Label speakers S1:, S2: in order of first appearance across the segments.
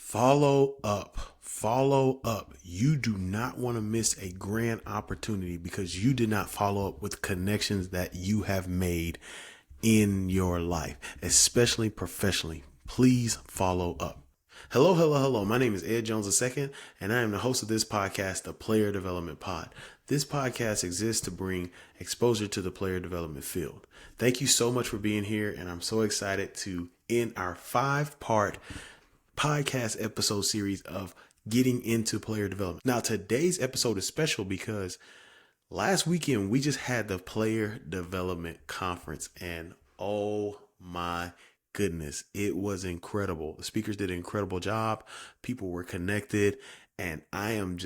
S1: Follow up. Follow up. You do not want to miss a grand opportunity because you did not follow up with connections that you have made in your life, especially professionally. Please follow up. Hello, hello, hello. My name is Ed Jones II, and I am the host of this podcast, the Player Development Pod. This podcast exists to bring exposure to the player development field. Thank you so much for being here, and I'm so excited to end our 5-part podcast episode series of getting into player development. Now, today's episode is special because last weekend we just had the player development conference, and oh my goodness, it was incredible. The speakers did an incredible job. People were connected, and I'm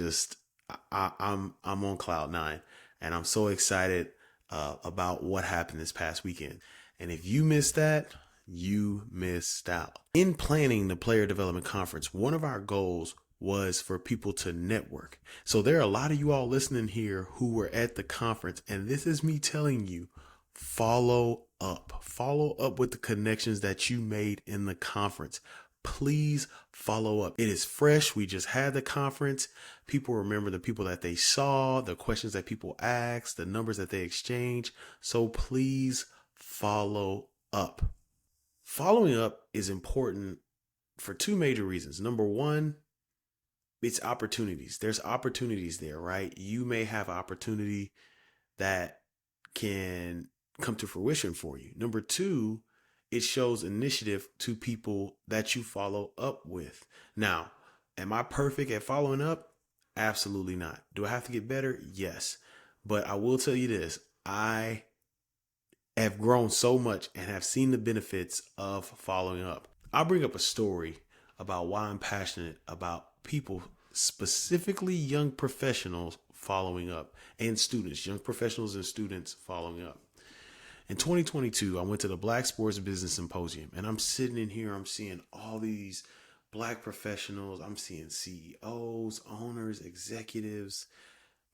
S1: on cloud nine, and I'm so excited about what happened this past weekend. And if you missed that, you missed out. In planning the player development conference, one of our goals was for people to network. So there are a lot of you all listening here who were at the conference, and this is me telling you, follow up. Follow up with the connections that you made in the conference. Please follow up. It is fresh. We just had the conference. People remember the people that they saw, the questions that people asked, the numbers that they exchanged. So please follow up. Following up is important for two major reasons. Number one, it's opportunities. There's opportunities there, right? You may have opportunity that can come to fruition for you. Number two, it shows initiative to people that you follow up with. Now, am I perfect at following up? Absolutely not. Do I have to get better? Yes. But I will tell you this. I have grown so much and have seen the benefits of following up. I'll bring up a story about why I'm passionate about people, specifically young professionals following up, and students, young professionals and students following up. In 2022, I went to the Black Sports Business Symposium, and I'm sitting in here, I'm seeing all these Black professionals. I'm seeing CEOs, owners, executives,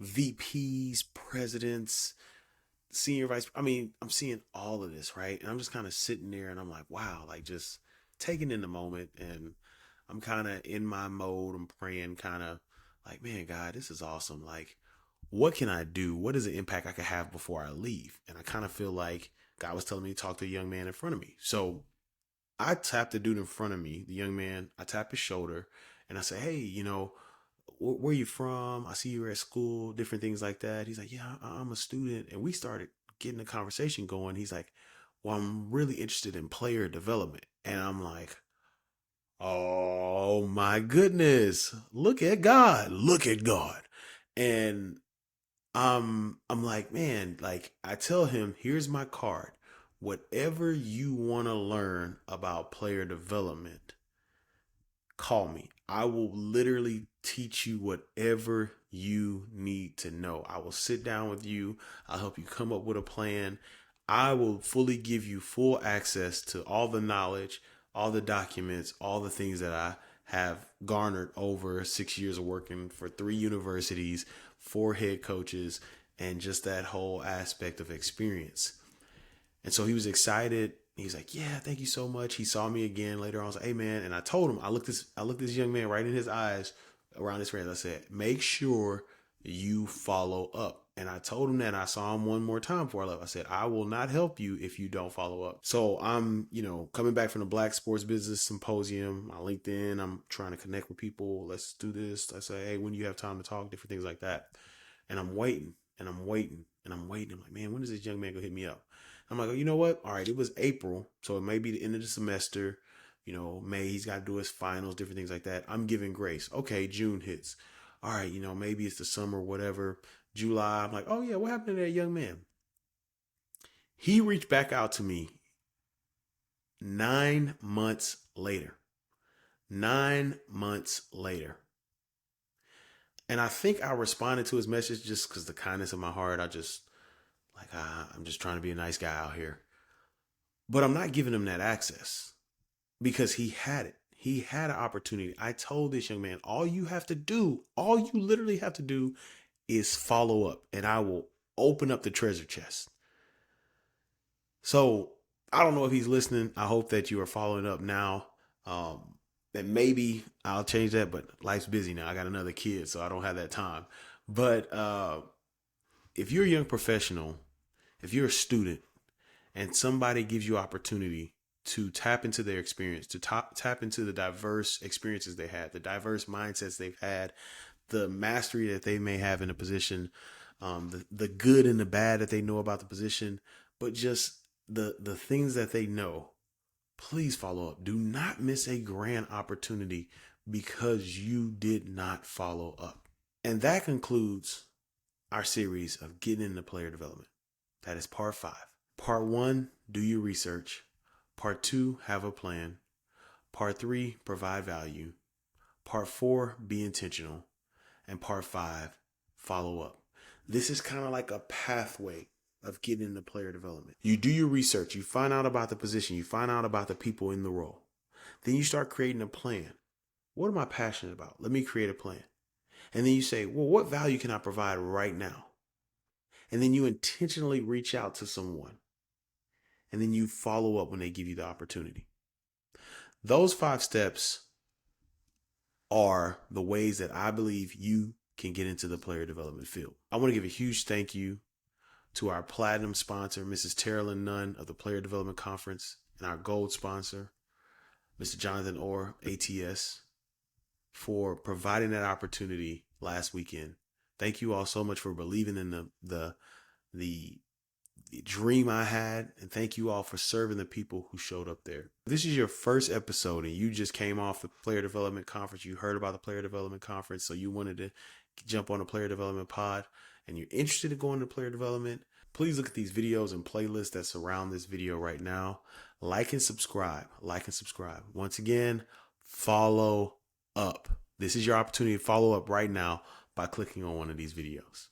S1: VPs, presidents, senior vice. I'm seeing all of this, right? And I'm just kind of sitting there and I'm like, wow, like just taking in the moment. And I'm kind of in my mode. I'm praying, kind of like, man, God, this is awesome. Like, what can I do? What is the impact I could have before I leave? And I kind of feel like God was telling me to talk to a young man in front of me. So I tapped the dude in front of me, the young man. I tap his shoulder and I say, hey, where you from? I see you were at school, different things like that. He's like, yeah, I'm a student. And we started getting the conversation going. He's like, well, I'm really interested in player development. And I'm like, oh my goodness, look at God, look at God. And I'm like, man, like I tell him, here's my card. Whatever you want to learn about player development, call me. I will literally teach you whatever you need to know. I will sit down with you. I'll help you come up with a plan. I will fully give you full access to all the knowledge, all the documents, all the things that I have garnered over 6 years of working for 3 universities, 4 head coaches, and just that whole aspect of experience. And so he was excited. He's like, yeah, thank you so much. He saw me again later on. I was like, hey man. And I told him, I looked this young man right in his eyes around his friends. I said, make sure you follow up. And I told him that, and I saw him one more time before I left. I said, I will not help you if you don't follow up. So I'm, coming back from the Black Sports Business Symposium, my LinkedIn, I'm trying to connect with people. Let's do this. I say, hey, when do you have time to talk? Different things like that. And I'm waiting and I'm waiting and I'm waiting. I'm like, man, when is this young man gonna hit me up? I'm like, oh, you know what? All right, it was April, so it may be the end of the semester. May he's got to do his finals, different things like that. I'm giving grace. Okay, June hits. All right, maybe it's the summer, whatever. July, I'm like, oh yeah, what happened to that young man? He reached back out to me 9 months later. 9 months later. And I think I responded to his message just because the kindness of my heart. I'm just trying to be a nice guy out here. But I'm not giving him that access because he had it. He had an opportunity. I told this young man, all you literally have to do is follow up, and I will open up the treasure chest. So I don't know if he's listening. I hope that you are following up now. And maybe I'll change that, but life's busy now. I got another kid, so I don't have that time. But if you're a young professional, if you're a student, and somebody gives you opportunity to tap into their experience, to tap into the diverse experiences they had, the diverse mindsets they've had, the mastery that they may have in a position, the good and the bad that they know about the position, but just the things that they know, please follow up. Do not miss a grand opportunity because you did not follow up. And that concludes our series of getting into player development. That is part 5. Part 1, do your research. Part 2, have a plan. Part 3, provide value. Part 4, be intentional. And part 5, follow up. This is kind of like a pathway of getting into player development. You do your research, you find out about the position, you find out about the people in the role. Then you start creating a plan. What am I passionate about? Let me create a plan. And then you say, well, what value can I provide right now? And then you intentionally reach out to someone. And then you follow up when they give you the opportunity. Those 5 steps are the ways that I believe you can get into the player development field. I want to give a huge thank you to our platinum sponsor, Mrs. Terilyn Nunn of the Player Development Conference, and our gold sponsor, Mr. Jonathan Orr, ATS, for providing that opportunity last weekend. Thank you all so much for believing in the dream I had, and thank you all for serving the people who showed up there. If this is your first episode and you just came off the Player Development Conference, you heard about the Player Development Conference, so you wanted to jump on a Player Development pod, and you're interested in going to player development, please look at these videos and playlists that surround this video right now. Like and subscribe. Once again, follow up. This is your opportunity to follow up right now by clicking on one of these videos.